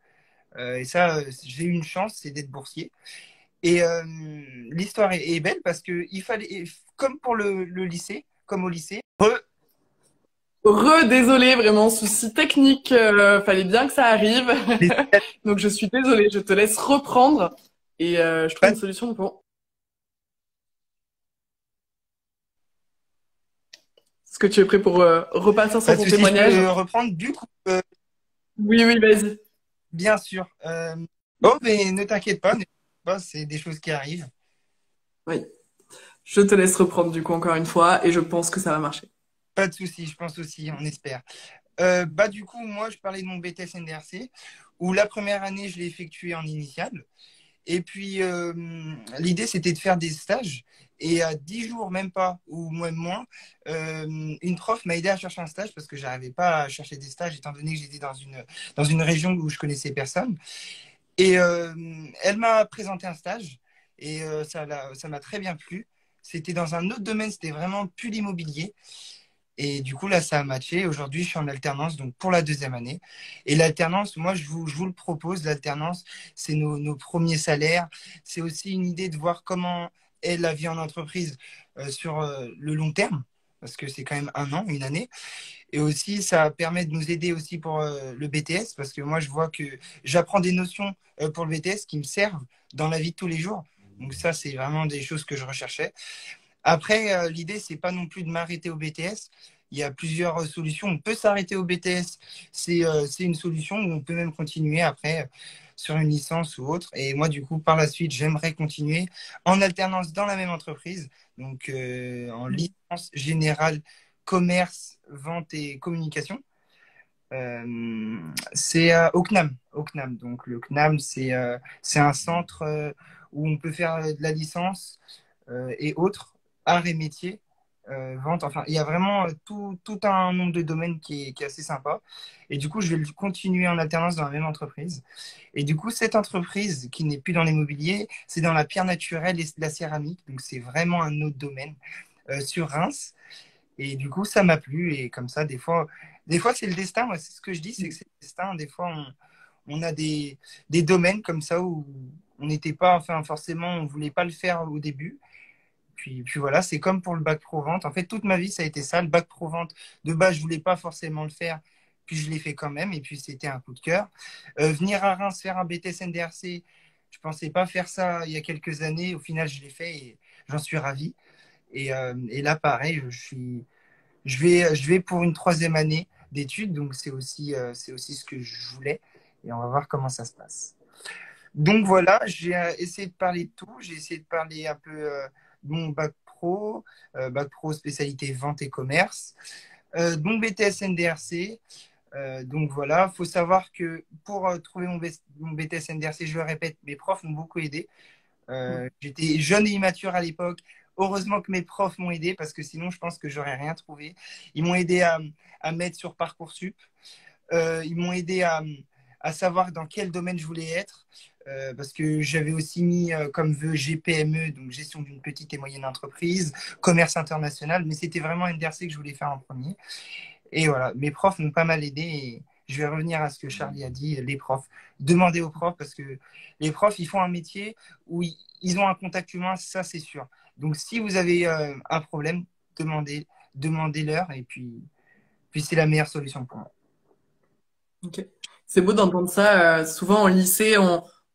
Et ça, j'ai eu une chance, c'est d'être boursier. Et l'histoire est belle parce que il fallait, comme pour le lycée, comme au lycée, Désolé, vraiment, souci technique, fallait bien que ça arrive. les- Donc je suis désolée, je te laisse reprendre et je trouve une solution pour... Est-ce que tu es prêt pour repartir sur pas de ton souci, je témoignage? peux reprendre. Du coup, Oui, oui, vas-y. bien sûr. Oh, mais ne t'inquiète pas, c'est des choses qui arrivent. Oui. Je te laisse reprendre du coup encore une fois et je pense que ça va marcher. Pas de souci, je pense aussi, on espère. Du coup, moi, je parlais de mon BTS NDRC, où la première année, je l'ai effectué en initiale. Et puis, l'idée, c'était de faire des stages. Et à 10 jours, même pas, ou même moins, une prof m'a aidé à chercher un stage parce que je n'arrivais pas à chercher des stages étant donné que j'étais dans une région où je connaissais personne. Et elle m'a présenté un stage et ça m'a très bien plu. C'était dans un autre domaine, c'était vraiment plus l'immobilier. Et du coup, là, ça a matché. Aujourd'hui, je suis en alternance, donc pour la deuxième année. Et l'alternance, moi, je vous le propose. L'alternance, c'est nos premiers salaires. C'est aussi une idée de voir comment est la vie en entreprise sur le long terme. parce que c'est quand même un an, une année. Et aussi, ça permet de nous aider aussi pour le BTS, parce que moi, je vois que j'apprends des notions pour le BTS qui me servent dans la vie de tous les jours. Donc ça, c'est vraiment des choses que je recherchais. Après, l'idée, c'est pas non plus de m'arrêter au BTS. Il y a plusieurs solutions. On peut s'arrêter au BTS. C'est une solution où on peut même continuer après sur une licence ou autre. Et moi, du coup, par la suite, j'aimerais continuer en alternance dans la même entreprise. Donc, en licence générale, commerce, vente et communication. C'est au CNAM. Au CNAM. Donc, le CNAM, c'est un centre où on peut faire de la licence et autres, arts et métiers, vente. Enfin, il y a vraiment tout un nombre de domaines qui est assez sympa. Et du coup, je vais le continuer en alternance dans la même entreprise. Et du coup, cette entreprise qui n'est plus dans l'immobilier, c'est dans la pierre naturelle et la céramique. Donc, c'est vraiment un autre domaine sur Reims. Et du coup, ça m'a plu. Et comme ça, des fois c'est le destin. Moi, c'est ce que je dis, c'est que c'est le destin. Des fois, on a des domaines comme ça où on n'était pas, enfin, forcément, on ne voulait pas le faire au début. Puis voilà, c'est comme pour le bac pro vente. En fait, toute ma vie, ça a été ça. Le bac pro vente, de base, je voulais pas forcément le faire. Puis je l'ai fait quand même. Et puis, c'était un coup de cœur. Venir à Reims faire un BTS NDRC, je pensais pas faire ça il y a quelques années. Au final, je l'ai fait et j'en suis ravi. Et là, pareil, je vais pour une troisième année d'études. Donc, c'est aussi ce que je voulais. Et on va voir comment ça se passe. Donc voilà, j'ai essayé de parler de tout. J'ai essayé de parler un peu de mon bac pro spécialité vente et commerce, donc BTS NDRC. Donc voilà, il faut savoir que pour trouver mon BTS NDRC, je le répète, mes profs m'ont beaucoup aidé. J'étais jeune et immature à l'époque. Heureusement que mes profs m'ont aidé parce que sinon, je pense que j'aurais rien trouvé. Ils m'ont aidé à mettre sur Parcoursup. Ils m'ont aidé à savoir dans quel domaine je voulais être. Parce que j'avais aussi mis comme vœu GPME, donc gestion d'une petite et moyenne entreprise, commerce international, mais c'était vraiment NDRC que je voulais faire en premier. Et voilà, mes profs m'ont pas mal aidé et je vais revenir à ce que Charlie a dit, les profs. Demandez aux profs parce que les profs, ils font un métier où ils ont un contact humain, ça c'est sûr. Donc si vous avez un problème, demandez-leur et puis c'est la meilleure solution pour moi. Ok. C'est beau d'entendre ça. Souvent en lycée,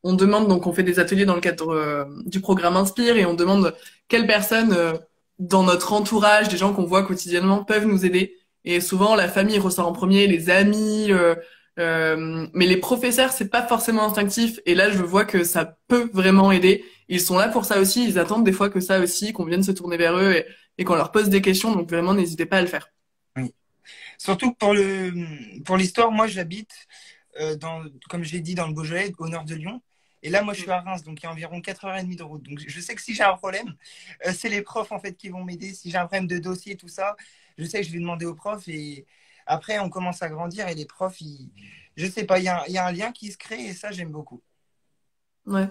on demande, donc on fait des ateliers dans le cadre du programme Inspire et on demande quelles personnes dans notre entourage, des gens qu'on voit quotidiennement, peuvent nous aider. Et souvent la famille ressort en premier, les amis, mais les professeurs, c'est pas forcément instinctif. Et là, je vois que ça peut vraiment aider. Ils sont là pour ça aussi. Ils attendent des fois que ça aussi, qu'on vienne se tourner vers eux et qu'on leur pose des questions. Donc vraiment, n'hésitez pas à le faire. Oui. Surtout que pour l'histoire, moi j'habite comme j'ai dit, dans le Beaujolais, au nord de Lyon. Et là, moi, je suis à Reims, donc il y a environ 4h30 de route. Donc, je sais que si j'ai un problème, c'est les profs, en fait, qui vont m'aider. Si j'ai un problème de dossier, tout ça, je sais que je vais demander aux profs. Et après, on commence à grandir et les profs, je sais pas, il y a un lien qui se crée et ça, j'aime beaucoup. Ouais.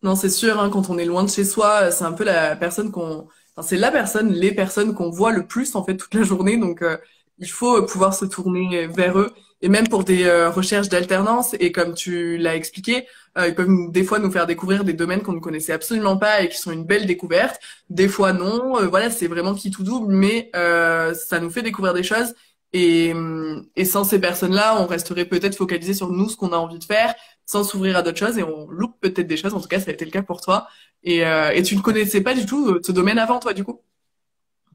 Non, c'est sûr, hein, quand on est loin de chez soi, c'est un peu la personne enfin, c'est la personne, les personnes qu'on voit le plus en fait toute la journée. Donc, il faut pouvoir se tourner vers eux. Et même pour des recherches d'alternance, et comme tu l'as expliqué, ils peuvent des fois nous faire découvrir des domaines qu'on ne connaissait absolument pas et qui sont une belle découverte. Des fois non, voilà, c'est vraiment qui tout double, mais ça nous fait découvrir des choses. Et sans ces personnes-là, on resterait peut-être focalisé sur nous, ce qu'on a envie de faire, sans s'ouvrir à d'autres choses, et on loupe peut-être des choses. En tout cas, ça a été le cas pour toi. Et tu ne connaissais pas du tout ce domaine avant, toi, du coup?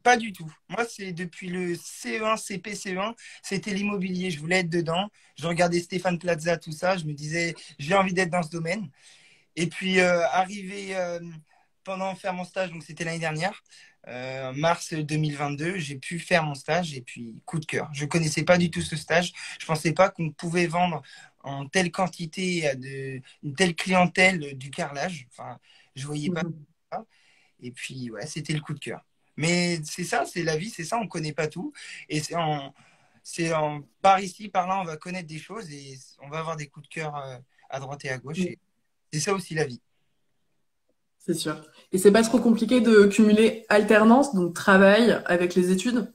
Pas du tout. Moi, c'est depuis le CE1, CP, CE1, c'était l'immobilier. Je voulais être dedans. Je regardais Stéphane Plaza, tout ça. Je me disais, j'ai envie d'être dans ce domaine. Et puis, arrivé pendant faire mon stage, donc c'était l'année dernière, mars 2022, j'ai pu faire mon stage et puis coup de cœur. Je ne connaissais pas du tout ce stage. Je ne pensais pas qu'on pouvait vendre en telle quantité à une telle clientèle du carrelage. Enfin, je ne voyais pas Mhm. ça. Et puis, ouais, c'était le coup de cœur. Mais c'est ça, c'est la vie, c'est ça, on ne connaît pas tout. Et par ici, par là, on va connaître des choses et on va avoir des coups de cœur à droite et à gauche. Et c'est ça aussi la vie. C'est sûr. Et c'est pas trop compliqué de cumuler alternance, donc travail, avec les études?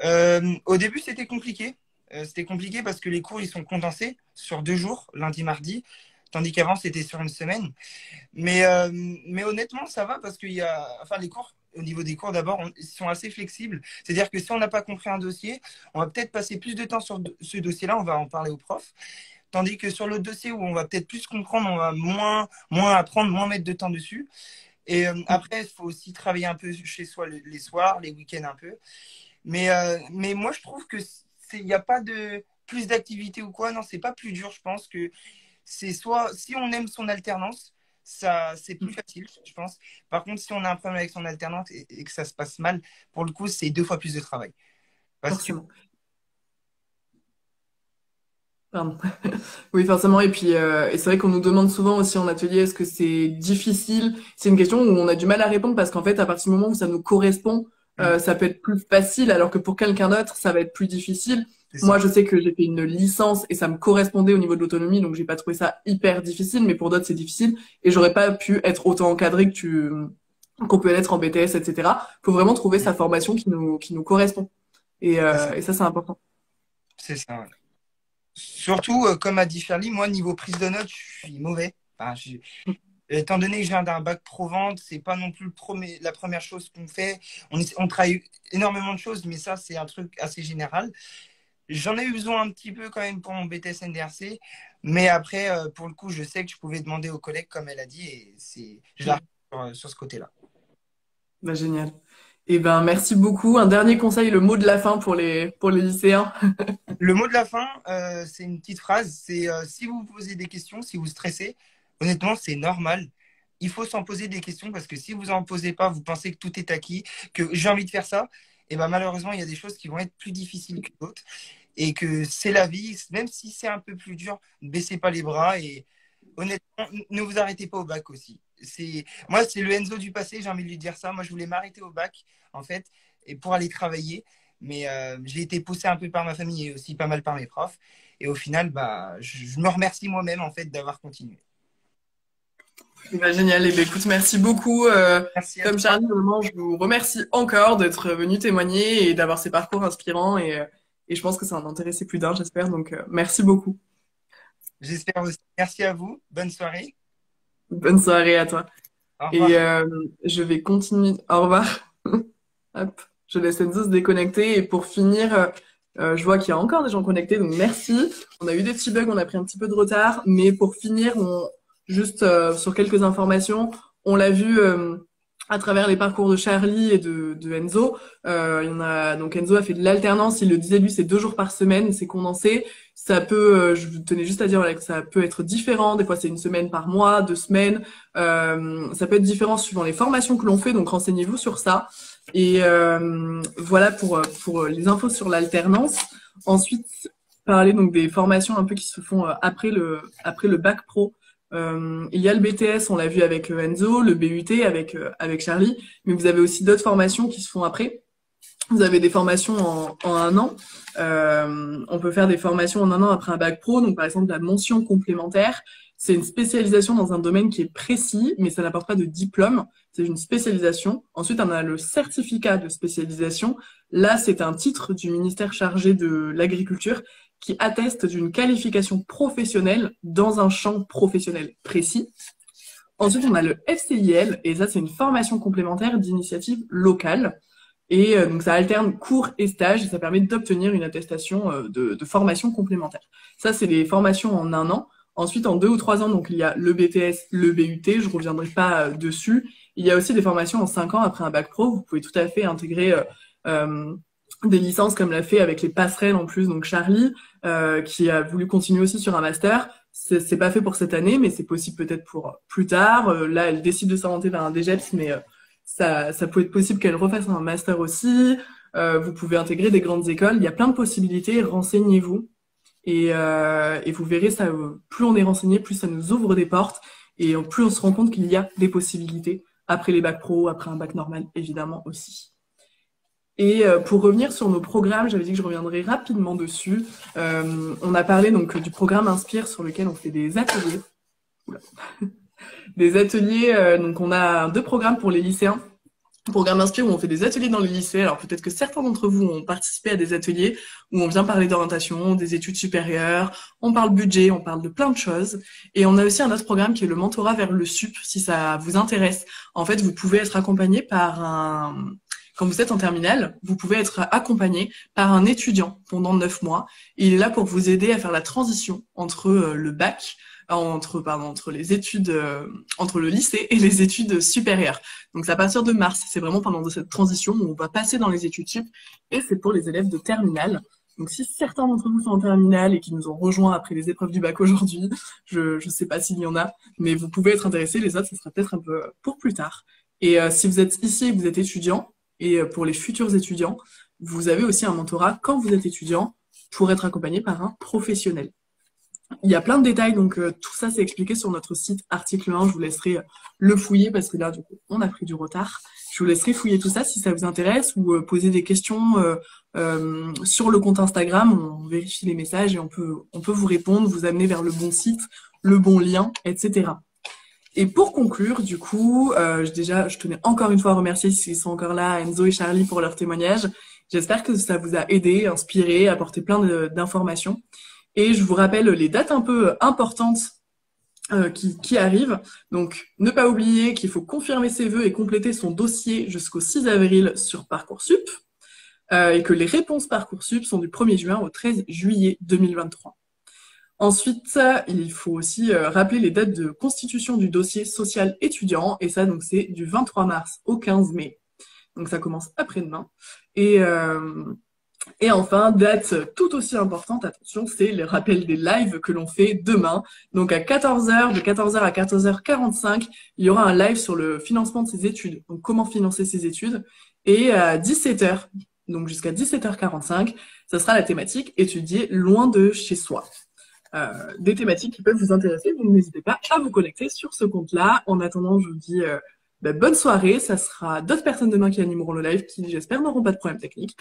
Au début, c'était compliqué. C'était compliqué parce que les cours, ils sont condensés sur 2 jours, lundi, mardi, tandis qu'avant, c'était sur une semaine. Mais honnêtement, ça va parce qu'il y a, enfin, les cours au niveau des cours, d'abord, ils sont assez flexibles. C'est-à-dire que si on n'a pas compris un dossier, on va peut-être passer plus de temps sur ce dossier-là, on va en parler au prof. Tandis que sur l'autre dossier où on va peut-être plus comprendre, on va moins apprendre, moins mettre de temps dessus. Et après, il faut aussi travailler un peu chez soi les soirs, les week-ends un peu. Mais moi, je trouve que il n'y a pas de plus d'activité ou quoi. Non, c'est pas plus dur. Je pense que c'est soit, si on aime son alternance, ça, c'est plus facile, je pense. Par contre, si on a un problème avec son alternance et que ça se passe mal, pour le coup, c'est 2 fois plus de travail. Parce que, Forcément. Pardon. Oui, forcément. Et puis, et c'est vrai qu'on nous demande souvent aussi en atelier, est-ce que c'est difficile? C'est une question où on a du mal à répondre parce qu'en fait, à partir du moment où ça nous correspond, ça peut être plus facile, alors que pour quelqu'un d'autre, ça va être plus difficile. c'est Moi, ça. je sais que j'ai fait une licence et ça me correspondait au niveau de l'autonomie, donc j'ai pas trouvé ça hyper difficile, mais pour d'autres, c'est difficile et j'aurais pas pu être autant encadré qu'on peut l'être en BTS, etc. Faut vraiment trouver sa formation qui nous correspond. C'est ça. Et ça, c'est important. C'est ça, ouais. Surtout, comme a dit Charlie, moi, niveau prise de notes, je suis mauvais. Enfin, étant donné que je viens d'un bac pro-vente, c'est pas non plus la première chose qu'on fait. On travaille énormément de choses, mais ça, c'est un truc assez général. J'en ai eu besoin un petit peu quand même pour mon BTS NDRC, mais après, pour le coup, je sais que je pouvais demander aux collègues, comme elle a dit, et je la sur ce côté-là. Bah, génial. Eh ben, merci beaucoup. Un dernier conseil, le mot de la fin pour les lycéens. Le mot de la fin, c'est une petite phrase. C'est si vous vous posez des questions, si vous stressez, honnêtement, c'est normal. Il faut s'en poser des questions parce que si vous en posez pas, vous pensez que tout est acquis, que j'ai envie de faire ça, et ben malheureusement, il y a des choses qui vont être plus difficiles que d'autres et que c'est la vie. Même si c'est un peu plus dur, ne baissez pas les bras et honnêtement, ne vous arrêtez pas au bac aussi. Moi, c'est le Enzo du passé, j'ai envie de lui dire ça. Moi, je voulais m'arrêter au bac, en fait, et pour aller travailler. Mais j'ai été poussé un peu par ma famille et aussi pas mal par mes profs. Et au final, bah, je me remercie moi-même, en fait, d'avoir continué. Bah, génial. Eh ben, écoute, merci beaucoup. Merci à Comme toi. Charlie, vraiment, je vous remercie encore d'être venu témoigner et d'avoir ces parcours inspirants. Et je pense que ça en a intéressé plus d'un, j'espère. Donc, merci beaucoup. J'espère aussi. Merci à vous. Bonne soirée. Bonne soirée à toi. Au Et revoir. je vais continuer. Au revoir. Hop, je laisse Enzo se déconnecter. Et pour finir, je vois qu'il y a encore des gens connectés, donc merci. On a eu des petits bugs, on a pris un petit peu de retard. Mais pour finir, juste sur quelques informations, on l'a vu à travers les parcours de Charlie et de Enzo. Il y en a, donc Enzo a fait de l'alternance, il le disait lui, c'est 2 jours par semaine, c'est condensé. Ça peut, je tenais juste à dire voilà, que ça peut être différent. Des fois, c'est une semaine par mois, 2 semaines. Ça peut être différent suivant les formations que l'on fait, donc renseignez-vous sur ça. Et voilà pour les infos sur l'alternance. Ensuite, parler donc des formations un peu qui se font après le bac pro. Il y a le BTS, on l'a vu avec Enzo, le BUT avec Charlie, mais vous avez aussi d'autres formations qui se font après. Vous avez des formations en 1 an. On peut faire des formations en 1 an après un bac pro. Donc, par exemple, la mention complémentaire, c'est une spécialisation dans un domaine qui est précis, mais ça n'apporte pas de diplôme. C'est une spécialisation. Ensuite, on a le certificat de spécialisation. Là, c'est un titre du ministère chargé de l'agriculture qui atteste d'une qualification professionnelle dans un champ professionnel précis. Ensuite, on a le FCIL, et ça, c'est une formation complémentaire d'initiative locale. Et donc, ça alterne cours et stages, et ça permet d'obtenir une attestation de formation complémentaire. Ça, c'est les formations en 1 an. Ensuite, en 2 ou 3 ans, donc il y a le BTS, le BUT, je reviendrai pas dessus. Il y a aussi des formations en 5 ans après un bac pro. Vous pouvez tout à fait intégrer des licences comme l'a fait avec les passerelles en plus. Donc Charlie, qui a voulu continuer aussi sur un master. C'est pas fait pour cette année, mais c'est possible peut-être pour plus tard. Là, elle décide de s'orienter vers un DGEPS, mais ça peut être possible qu'elle refasse un master aussi. Vous pouvez intégrer des grandes écoles. Il y a plein de possibilités. Renseignez-vous. Et vous verrez, ça, plus on est renseigné, plus ça nous ouvre des portes. Et plus on se rend compte qu'il y a des possibilités après les bacs pro, après un bac normal, évidemment aussi. Et pour revenir sur nos programmes, j'avais dit que je reviendrai rapidement dessus. On a parlé donc du programme Inspire sur lequel on fait des ateliers. Oula. Des ateliers, donc on a 2 programmes pour les lycéens. Programme Inspire où on fait des ateliers dans les lycées. Alors peut-être que certains d'entre vous ont participé à des ateliers où on vient parler d'orientation, des études supérieures, on parle budget, on parle de plein de choses. Et on a aussi un autre programme qui est le mentorat vers le sup, si ça vous intéresse. En fait, vous pouvez être accompagné par quand vous êtes en terminale, vous pouvez être accompagné par un étudiant pendant 9 mois. Il est là pour vous aider à faire la transition entre le bac, entre les études, entre le lycée et les études supérieures. Donc c'est à partir de mars, c'est vraiment pendant cette transition où on va passer dans les études sup et c'est pour les élèves de terminale. Donc si certains d'entre vous sont en terminale et qui nous ont rejoints après les épreuves du bac aujourd'hui, je sais pas s'il y en a, mais vous pouvez être intéressés, les autres, ce sera peut-être un peu pour plus tard. Et si vous êtes ici et que vous êtes étudiant, et pour les futurs étudiants, vous avez aussi un mentorat quand vous êtes étudiant pour être accompagné par un professionnel. Il y a plein de détails, donc tout ça c'est expliqué sur notre site article 1. Je vous laisserai le fouiller parce que là, du coup, on a pris du retard. Je vous laisserai fouiller tout ça si ça vous intéresse ou poser des questions sur le compte Instagram. On vérifie les messages et on peut vous répondre, vous amener vers le bon site, le bon lien, etc. Et pour conclure, du coup, je tenais encore une fois à remercier s'ils sont encore là, Enzo et Charlie, pour leur témoignage. J'espère que ça vous a aidé, inspiré, apporté plein d'informations. Et je vous rappelle les dates un peu importantes qui arrivent. Donc, ne pas oublier qu'il faut confirmer ses vœux et compléter son dossier jusqu'au 6 avril sur Parcoursup. Et que les réponses Parcoursup sont du 1er juin au 13 juillet 2023. Ensuite, il faut aussi rappeler les dates de constitution du dossier social étudiant. Et ça, donc, c'est du 23 mars au 15 mai. Donc, ça commence après-demain. Et enfin, date tout aussi importante, attention, c'est le rappel des lives que l'on fait demain. Donc à 14h, de 14h à 14h45, il y aura un live sur le financement de ses études. Donc comment financer ses études. Et à 17h, donc jusqu'à 17h45, ça sera la thématique étudier loin de chez soi. Des thématiques qui peuvent vous intéresser, donc n'hésitez pas à vous connecter sur ce compte-là. En attendant, je vous dis bonne soirée. Ça sera d'autres personnes demain qui animeront le live qui, j'espère, n'auront pas de problème technique.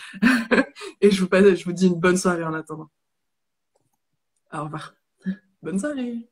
Et je vous dis une bonne soirée en attendant. Au revoir. Bonne soirée.